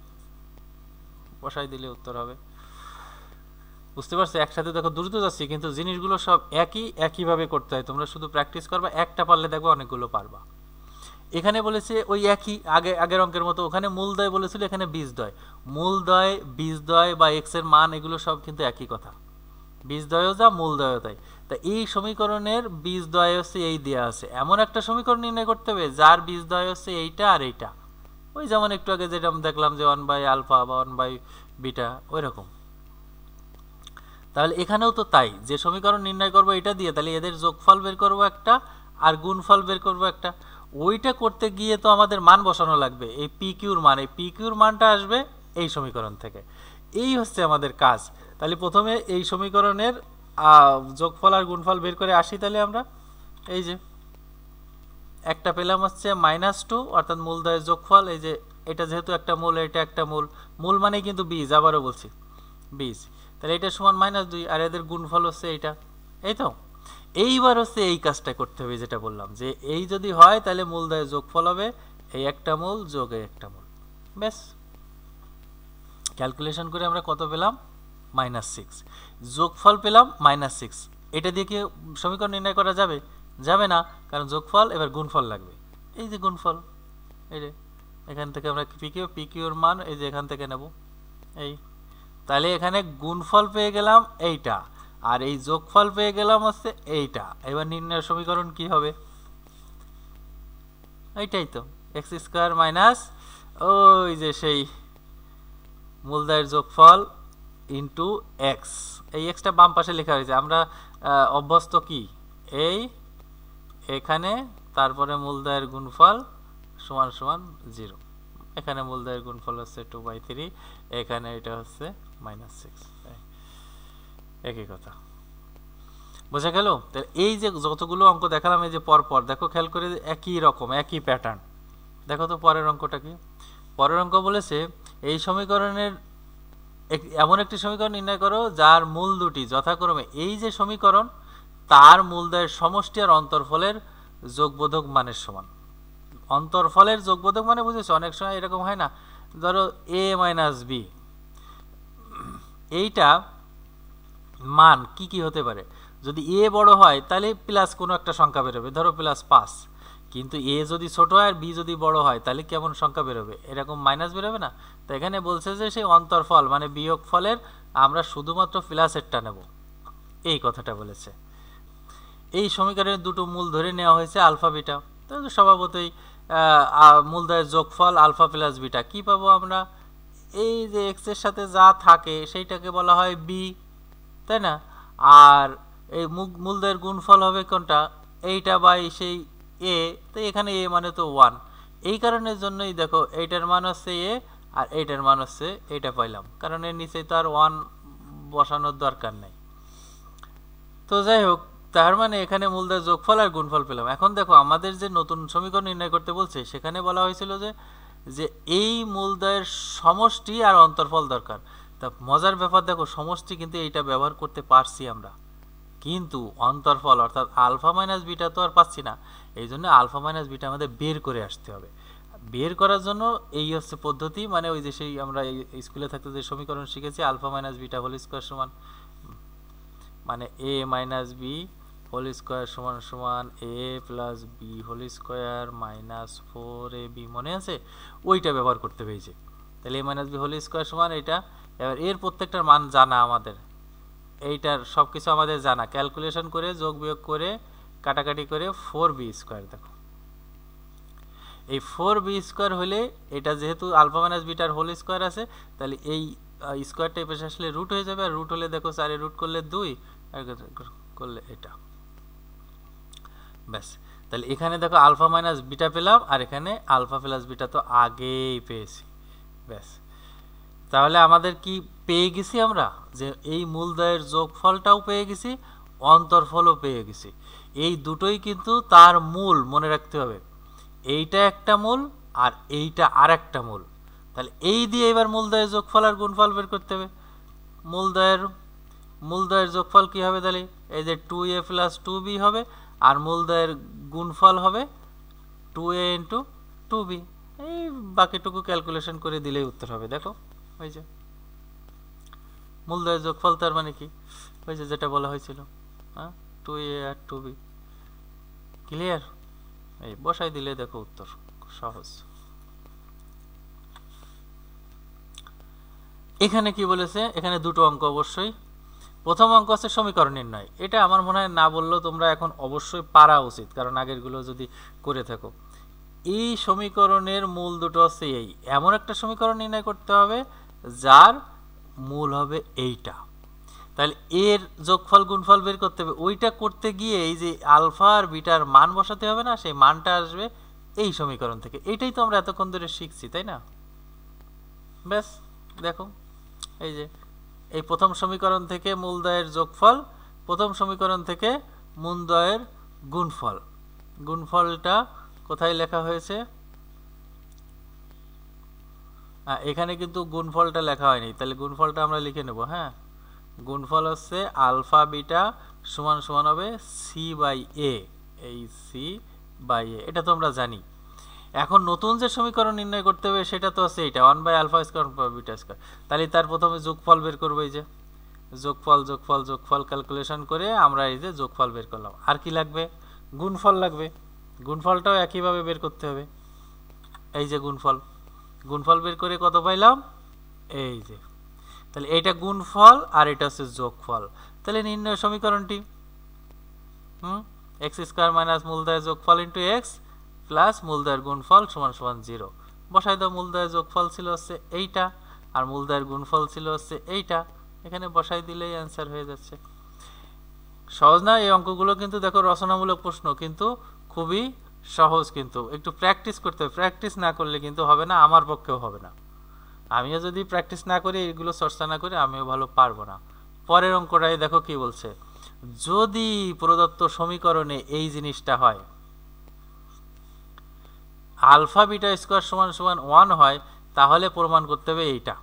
বসাই দিলে উত্তর হবে। বুঝতে পারছো? একসাথে দেখো দ্রুত যাচ্ছি কিন্তু জিনিসগুলো সব একইভাবে করতে হয়, তোমরা শুধু প্র্যাকটিস করবা, একটা পারলে দেখো অনেকগুলো পারবা। এখানে বলেছে ওই একই আগের অঙ্কের মতো, ওখানে মূলদ্বয় বলেছিল, এখানে বীজদ্বয়। মূলদ্বয়, বীজদ্বয় বা এক্স এর মান এগুলো সব কিন্তু একই কথা, বীজদ্বয়ও যা মূলদ্বয়ও তাই। তা এই সমীকরণের বীজদ্বয় হচ্ছে এই দেয়া আছে, এমন একটা সমীকরণ নির্ণয় করতে হবে যার বীজদ্বয় হচ্ছে এইটা আর এইটা। ওই যেমন একটু আগে যেটা দেখলাম যে 1/α বা 1/β ওই রকম। তাহলে এখানেও তো তাই, যে সমীকরণ নির্ণয় করবো এটা দিয়ে, তাহলে এদের যোগফল বের করবো একটা আর গুণফল বের করবো একটা। ওইটা করতে গিয়ে তো আমাদের মান বসানো লাগবে, এই পি কিউর মান, এই পি কিউর মানটা আসবে এই সমীকরণ থেকে। এই হচ্ছে আমাদের কাজ। তাহলে প্রথমে এই সমীকরণের যোগফল আর গুণফল বের করে আসি। তাহলে আমরা এই যে একটা পেলাম হচ্ছে -2 অর্থাৎ মূলদ্বয়ের যোগফল, এই যে এটা যেহেতু একটা মূল, এটা একটা মূল মানেই কিন্তু বীজ, আবারও বলছি বীজ, তাহলে এটা সমান -2 আর এদের গুণফল হচ্ছে এইটা। এই তো এইবার হচ্ছে এই কাজটা করতে হবে যেটা বললাম, যে এই যদি হয় তাহলে মূলদ্বয়ের যোগফল হবে এই একটা মূল যোগ এই একটা মূল, ব্যাস। ক্যালকুলেশন করে আমরা কত পেলাম? -6। যোগফল পেলাম -6। এটা দিয়ে কি সমীকরণ নির্ণয় করা যাবে? যাবে না, কারণ যোগফল, এবার গুণফল লাগবে। এই যে গুণফল, এই যে এখান থেকে আমরা পিকিউর মান এই যে এখান থেকে নেব এই, তাহলে এখানে গুণফল পেয়ে গেলাম এইটা আর এই যোগফল পেয়ে গেলাম হচ্ছে এইটা। এবার নির্ণয় সমীকরণ কি হবে? এইটাই তো x² মাইনাস ওই যে সেই মূলদ্বয়ের যোগফল ইন্টু এক্স। এই এক্সটা বাম পাশে লেখা হয়েছে, আমরা অভ্যস্ত কি এই এখানে, তারপরে মূলদ্বয়ের গুণফল সমান সমান 0, এখানে মূলদ্বয়ের গুণফল হচ্ছে 2/3, এখানে এটা হচ্ছে -6, একই কথা। বোঝা গেল? এই যে যতগুলো অঙ্ক দেখালাম এই যে পরপর দেখো, খেয়াল করে একই রকম একই প্যাটার্ন। দেখো তো পরের অঙ্কটা কি? পরের অঙ্ক বলেছে এই সমীকরণের এমন একটি সমীকরণ নির্ণয় করো যার মূল দুটি যথাক্রমে এই যে সমীকরণ তার মূলদ্বয়ের সমষ্টি আর অন্তরফলের যোগবোধক মানের সমান। অন্তরফলের যোগবোধক মানে বুঝেছো? অনেক সময় এরকম হয় না, ধরো a - b, এইটা মান কি কি হতে পারে? যদি a বড় হয় তাহলে প্লাস কোনো একটা সংখ্যা বেরোবে, ধরো +5। কিন্তু a যদি ছোট হয় আর b যদি বড় হয় তাহলে কেমন সংখ্যা বেরোবে? এরকম মাইনাস বেরোবে না? তো এখানে বলছে যে সেই অন্তরফল মানে বিয়োগ ফলের আমরা শুধুমাত্র প্লাসেরটা নেব, এই কথাটা বলেছে। এই সমীকরণের দুটো মূল ধরে নেওয়া হয়েছে আলফা বিটা, তো স্বভাবতই মূলদ্বয়ের যোগফল আলফা প্লাস বিটা কি পাবো আমরা? এই যে এক্স এর সাথে যা থাকে সেইটাকে বলা হয় বি, তাই না? আর এই মূলদ্বয়ের গুণফল হবে কোনটা? এইটা বাই সেই এ, তো এখানে এ মানে তো 1, এই কারণের জন্যই দেখো এইটার মান হচ্ছে এ আর এইটার মান হচ্ছে এইটা পাইলাম, কারণ এর নিচে তো আর 1 বসানোর দরকার নেই। তো যাই হোক, তার মানে এখানে মূলদ্বয়ের যোগফল আর গুণফল পেলাম। এখন দেখো আমাদের যে নতুন সমীকরণ নির্ণয় করতে বলছে সেখানে বলা হয়েছিল যে এই মূলদ্বয়ের সমষ্টি আর অন্তরফল দরকার। তা মজার ব্যাপার দেখো, সমষ্টি কিন্তু এইটা ব্যবহার করতে পারছি আমরা, কিন্তু অন্তরফল অর্থাৎ আলফা মাইনাস বিটা তো আর পাচ্ছি না। এই জন্য আলফা মাইনাস বিটা আমাদের বের করে আসতে হবে। বের করার জন্য এই হচ্ছে পদ্ধতি, মানে ওই যে সেই আমরা স্কুলে থাকতে যে সমীকরণ শিখেছি alpha minus beta whole square সমান, মানে a minus B whole square সমান সমান a plus B whole square minus 4ab, মনে আছে? ওইটা ব্যবহার করতে হয়েছে। তাহলে a minus B whole square সমান এটা এবার এর প্রত্যেকটার মান জানা আমাদের, এইটার সব কিছু আমাদের জানা, ক্যালকুলেশন করে যোগ বিয়োগ করে কাটাকাটি করে 4b² দেখো এই 4b² হলে এটা যেহেতু আলফা মাইনাস বিটার হোল স্কোয়ার আছে, তাহলে এই স্কোয়ারটা এই পাশে আসলে রুট হয়ে যাবে, আর রুট হলে দেখো 4 রুট করলে 2 আর করলে এটা, ব্যাস। তাহলে এখানে দেখো আলফা মাইনাস বিটা পেলাম, আর এখানে আলফা প্লাস বিটা তো আগেই পেয়েছি, ব্যাস। তাহলে আমাদের কি পেয়ে গেছি আমরা, যে এই মূলদ্বয়ের যোগফলটাও পেয়ে গেছি, অন্তরফলও পেয়ে গেছি। এই দুটোই কিন্তু তার মূল, মনে রাখতে হবে এইটা একটা মূল আর এইটা আর একটা মূল। তাহলে এই দিয়ে এবার মূলদ্বয়ের যোগফল আর গুণফল বের করতে হবে। মূলদ্বয়ের যোগফল কি হবে, তাহলে এই যে 2a + 2b হবে, আর মূলদ্বয়ের গুণফল হবে 2a × 2b। এই বাকিটুকু ক্যালকুলেশন করে দিলেই উত্তর হবে। দেখো ওই যে মূলদ্বয়ের যোগফল, তার মানে কি, ওই যে যেটা বলা হয়েছিল, হ্যাঁ 2a আর 2b। ক্লিয়ার? এই বসাই দিলে দেখো উত্তর, সহজ। এখানে কি বলেছে, এখানে দুটো অঙ্ক অবশ্যই। প্রথম অঙ্ক আছে সমীকরণ নির্ণয়, এটা আমার মনে হয় না বললেও তোমরা এখন অবশ্যই পারা উচিত, কারণ আগেরগুলো যদি করে থাকো। এই সমীকরণের মূল দুটো হচ্ছে এই, এমন একটা সমীকরণ নির্ণয় করতে হবে যার মূল হবে এইটা। তাহলে এর যোগফল গুণফল বের করতে হবে, ওইটা করতে গিয়ে এই যে আলফা আর বিটার মান বসাতে হবে না, সেই মানটা আসবে এই সমীকরণ থেকে। এটাই তো আমরা এতক্ষণ ধরে শিখছি, তাই না? ব্যাস দেখো এই যে এই প্রথম সমীকরণ থেকে মূলদ্বয়ের যোগফল, প্রথম সমীকরণ থেকে মূলদ্বয়ের গুণফল। গুণফলটা কোথায় লেখা হয়েছে, এখানে কিন্তু গুণফলটা লেখা হয়নি, তাহলে গুণফলটা আমরা লিখে নেব। হ্যাঁ, গুণফল হচ্ছে আলফা বিটা সমান সমান হবে c/a, এই c/a, এটা তো আমরা জানি। এখন নতুন যে সমীকরণ নির্ণয় করতে হবে সেটা তো আছে এইটা 1/α² 1/β²। তাহলে তার প্রথমে যোগফল বের করবো, এই যে যোগফল যোগফল যোগফল ক্যালকুলেশন করে আমরা এই যে যোগফল বের করলাম। আর কি লাগবে, গুণফল লাগবে, গুণফলটাও একইভাবে বের করতে হবে। এই যে গুণফল, গুণফল বের করে কত পাইলাম, এই যে, তাহলে এইটা গুণফল আর এটা হচ্ছে যোগফল। তাহলে নির্ণয় সমীকরণটি x² - মূলদ্বয়ের যোগফল × x প্লাস মূলদ্বয়ের গুণফল সমান সমান 0। বসাই দাও, মূলদ্বয়ের যোগফল ছিল হচ্ছে এইটা, আর মূলদ্বয়ের গুণফল ছিল হচ্ছে এইটা, এখানে বসাই দিলেই অ্যান্সার হয়ে যাচ্ছে। সহজ না? এই অঙ্কগুলো কিন্তু দেখো রচনামূলক প্রশ্ন, কিন্তু খুবই সহজ, কিন্তু একটু প্র্যাকটিস করতে হবে। প্র্যাকটিস না করলে কিন্তু হবে না, আমার পক্ষেও হবে না। আমিও যদি প্র্যাকটিস না করি, এগুলো চর্চা না করি, আমিও ভালো পারবো না। পরের অঙ্কটাই দেখো কি বলছে, যদি প্রদত্ত সমীকরণে এই জিনিসটা হয়, আলফা বিটা স্কোয়ার সমান সমান 1 হয়, তাহলে প্রমাণ করতে হবে এইটা।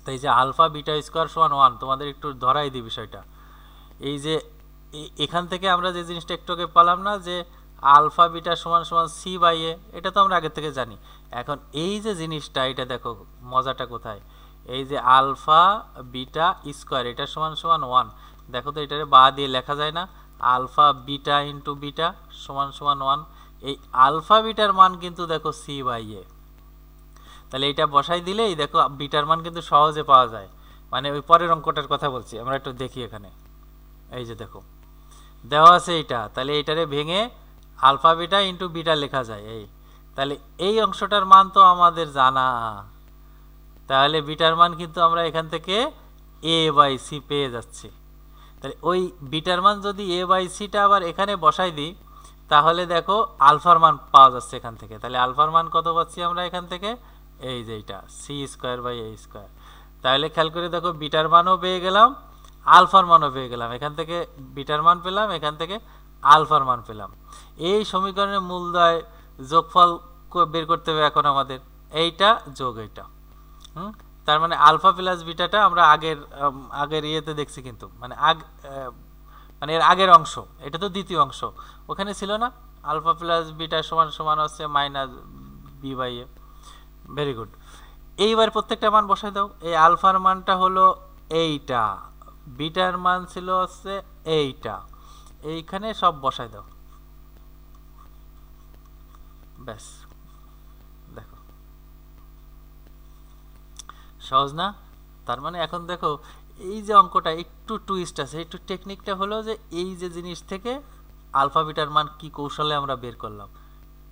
তাই যে আলফা বিটা স্কোয়ার সমান 1, তোমাদের একটু ধরাই দিই বিষয়টা। এই যে এখান থেকে আমরা যে জিনিসটা একটু আগে পেলাম না, যে আলফা বিটা সমান সমান c/a, এটা তো আমরা আগে থেকে জানি। এখন এই যে জিনিসটা, এটা দেখো মজাটা কোথায়, এই যে আলফা বিটা স্কোয়ার এটা সমান সমান 1, দেখো তো এটারে বা দিয়ে লেখা যায় না, আলফা বিটা × বিটা সমান সমান 1। এই আলফা বিটার মান কিন্তু দেখো c/a, তাহলে এটা বসাই দিলেই দেখো বিটার মান কিন্তু সহজে পাওয়া যায়। মানে ওই পরের অঙ্কটার কথা বলছি, আমরা একটু দেখি এখানে। এই যে দেখো দেওয়া আছে এইটা, তাহলে এইটারে ভেঙে আলফা বিটা × বিটা লেখা যায়। এই তাহলে এই অংশটার মান তো আমাদের জানা, তাহলে বিটার মান কিন্তু আমরা এখান থেকে a/c পেয়ে যাচ্ছি। তাহলে ওই বিটার মান যদি a/c-টা আবার এখানে বসাই দিই, তাহলে দেখো আলফার মান পাওয়া যাচ্ছে এখান থেকে। তাহলে আলফার মান কত পাচ্ছি আমরা এখান থেকে, এই যে এটা c²/a²। তাহলে খেয়াল করে দেখো বিটার মানও পেয়ে গেলাম, আলফার মানও পেয়ে গেলাম। এখান থেকে বিটার মান পেলাম, এখান থেকে আলফার মান পেলাম। এই সমীকরণের মূলদ্বয় যোগফল বের করতে হবে এখন আমাদের, এইটা যোগ এইটা। তার মানে আলফা প্লাস বিটাটা আমরা আগের ইয়েতে দেখছি, কিন্তু মানে মানে এর আগের অংশ, এটা তো দ্বিতীয় অংশ, ওখানে ছিল না আলফা প্লাস বিটা সমান সমান হচ্ছে -b/a। Very good. এইবার প্রত্যেকটা মান বসাই দাও। এই আলফার মানটা হলো এইটা, বিটার মান ছিল হচ্ছে এইটা, এইখানে সব বসাই দাও, ব্যাস। দেখো সহজ না? তার মানে এখন দেখো এই যে অঙ্কটা একটু টুইস্ট আছে, একটু টেকনিকটা হলো যে এই যে জিনিস থেকে আলফা বিটার মান কি কৌশলে আমরা বের করলাম,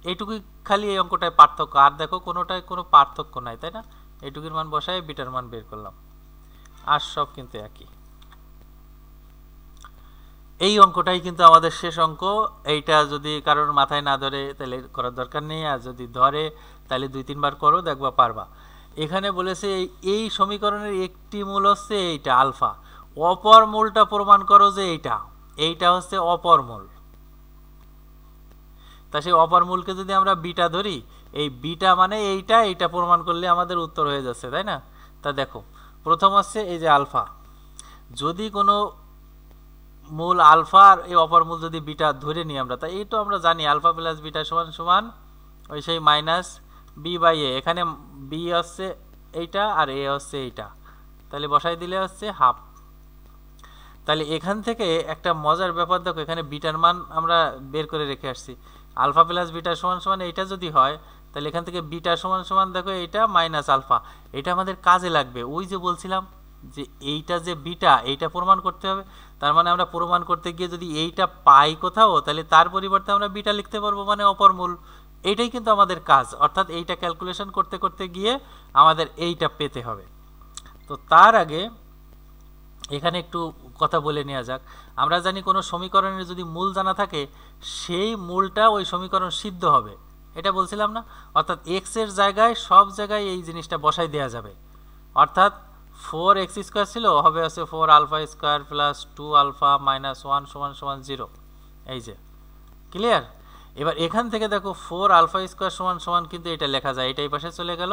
এইটুকুই খালি এই অঙ্কটায় পার্থক্য, আর দেখো কোনোটায় কোনো পার্থক্য নাই, তাই না? এইটুকুর মান বসায় বিটার মান বের করলাম, আর সব কিন্তু একই। এই অঙ্কটাই কিন্তু আমাদের শেষ অঙ্ক। এইটা যদি কারোর মাথায় না ধরে তাহলে করার দরকার নেই, আর যদি ধরে তাহলে 2-3 বার করো, দেখবা পারবা। এখানে বলেছে এই সমীকরণের একটি মূল হচ্ছে এইটা আলফা, অপর মূলটা প্রমাণ করো যে এইটা হচ্ছে অপর মূল। তা সেই অপর মূলকে যদি আমরা বিটা ধরি, এই বিটা মানে এইটা প্রমাণ করলে আমাদের উত্তর হয়ে যাচ্ছে, তাই না? তা দেখো প্রথম হচ্ছে এই যে আলফা, যদি কোনো মূল আলফা আর এই অপর মূল যদি বিটা ধরে নিই আমরা, তাই এই তো আমরা জানি আলফা প্লাস বিটা সমান সমান ওই সেই মাইনাস বি বাই এ। এখানে বি হচ্ছে এইটা আর এ হচ্ছে এইটা, তাহলে বসাই দিলে হচ্ছে হাফ। তাহলে এখান থেকে একটা মজার ব্যাপার দেখো, এখানে বিটার মান আমরা বের করে রেখে আসছি, আলফা প্লাস বিটা সমান সমান এইটা যদি হয়, তাহলে এখান থেকে বিটা সমান সমান দেখো এইটা মাইনাস আলফা, এটা আমাদের কাজে লাগবে। ওই যে বলছিলাম যে এইটা যে বিটা, এইটা প্রমাণ করতে হবে। তার মানে আমরা প্রমাণ করতে গিয়ে যদি এইটা পাই কোথাও, তাহলে তার পরিবর্তে আমরা বিটা লিখতে পারবো, মানে অপরমূল। এইটাই কিন্তু আমাদের কাজ, অর্থাৎ এইটা ক্যালকুলেশন করতে করতে গিয়ে আমাদের এইটা পেতে হবে। তো তার আগে এখানে একটু কথা বলে নেওয়া যাক। আমরা জানি কোনো সমীকরণের যদি মূল জানা থাকে, সেই মূলটা ওই সমীকরণ সিদ্ধ হবে, এটা বলছিলাম না? অর্থাৎ এক্স এর জায়গায় সব জায়গায় এই জিনিসটা বসাই দেওয়া যাবে। অর্থাৎ 4x² ছিল, হবে আছে 4 alpha square plus 2 alpha minus 1 সমান সমান 0। এই যে ক্লিয়ার। এবার এখান থেকে দেখো 4 আলফা স্কোয়ার সমান সমান কিন্তু এটা লেখা যায়, এটা এই পাশে চলে গেল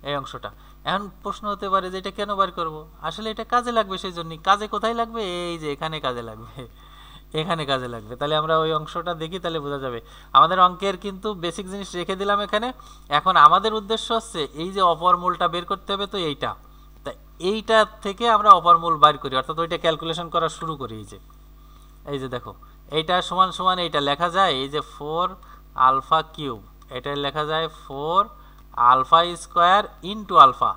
এই অংশটা। এখন প্রশ্ন হতে পারে যে এটা কেন বার করব? আসলে এটা কাজে লাগবে, সেই জন্যই। কাজে কোথায় লাগবে? এই যে এখানে কাজে লাগবে, এখানে কাজে লাগবে। তাহলে আমরা ওই অংশটা দেখি, তাহলে বোঝা যাবে। আমাদের অঙ্কের কিন্তু বেসিক জিনিস রেখে দিলাম এখানে। এখন আমাদের উদ্দেশ্য হচ্ছে এই যে অপর মূলটা বের করতে হবে, তো এইটা, তা এইটা থেকে আমরা অপর মূল বার করি, অর্থাৎ ওইটা ক্যালকুলেশন করা শুরু করি। এই যে দেখো এইটা সমান সমান এইটা লেখা যায়, এই যে 4 আলফা কিউব, এটা লেখা যায় 4 আলফা স্কোয়ার ইন্টু আলফা।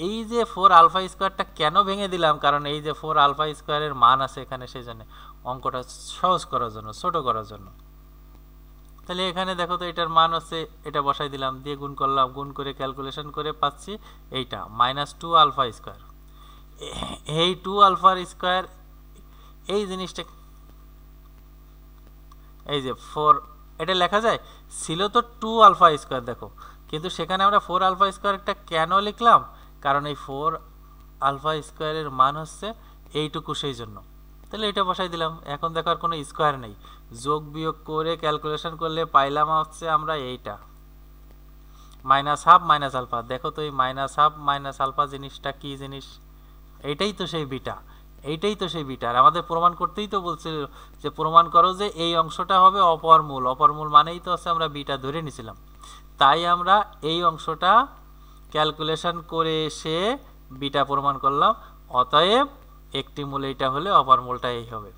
এই যে 4 আলফা স্কোয়ারটা কেন ভেঙে দিলাম, কারণ এই যে 4 আলফা স্কোয়ারের মান আছে এখানে, সেই জন্য অঙ্কটা সহজ করার জন্য, ছোট করার জন্য। তাহলে এখানে দেখো তো এটার মান হচ্ছে, এটা বসাই দিলাম, দিয়ে গুণ করলাম, গুণ করে ক্যালকুলেশন করে পাচ্ছি এইটা মাইনাস 2 আলফা স্কোয়ার। এই 2 আলফার স্কোয়ার এই জিনিসটা, এই যে 4 এটা লেখা যায়, ছিল তো 2 আলফা স্কোয়ার দেখো, কিন্তু সেখানে আমরা 4 আলফা স্কোয়ারটা কেন লিখলাম, কারণ এই 4 আলফা স্কোয়ারের মান হচ্ছে এইটুকু, সেই জন্য। তাহলে এটা বসাই দিলাম। এখন দেখো আর কোনো স্কোয়ার নেই, যোগ বিয়োগ করে ক্যালকুলেশন করলে পাইলাম হচ্ছে আমরা এইটা মাইনাস হাফ মাইনাস আলফা। দেখো তো এই মাইনাস হাফ মাইনাস আলফা জিনিসটা কি জিনিস? এইটাই তো সেই বিটা, এইটাই তো সেই বিটা। আর আমাদের প্রমাণ করতেই তো বলছিল যে প্রমাণ করো যে এই অংশটা হবে অপরমূল। অপরমূল মানেই তো হচ্ছে আমরা বিটা ধরে নিছিলাম, তাই আমরা এই অংশটা ক্যালকুলেশন করে এসে বিটা প্রমাণ করলাম। অতএব একটি মূল এইটা হলে অপর মূলটা এই হবে।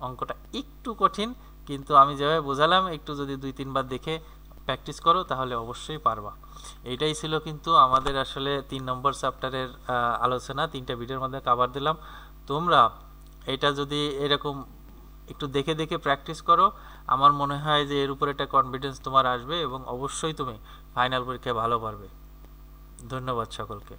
অঙ্কটা একটু কঠিন, কিন্তু আমি যেভাবে বোঝালাম একটু যদি 2-3 বার দেখে প্র্যাকটিস করো তাহলে অবশ্যই পারবা। এইটাই ছিল কিন্তু আমাদের আসলে 3 নম্বর চ্যাপ্টারের আলোচনা। 3টা ভিডিওর মধ্যে কভার দিলাম। তোমরা এটা যদি এরকম একটু দেখে দেখে প্র্যাকটিস করো, আমার মনে হয় যে এর উপর একটা কনফিডেন্স তোমার আসবে এবং অবশ্যই তুমি ফাইনাল পরীক্ষায় ভালো পারবে। ধন্যবাদ সকলকে।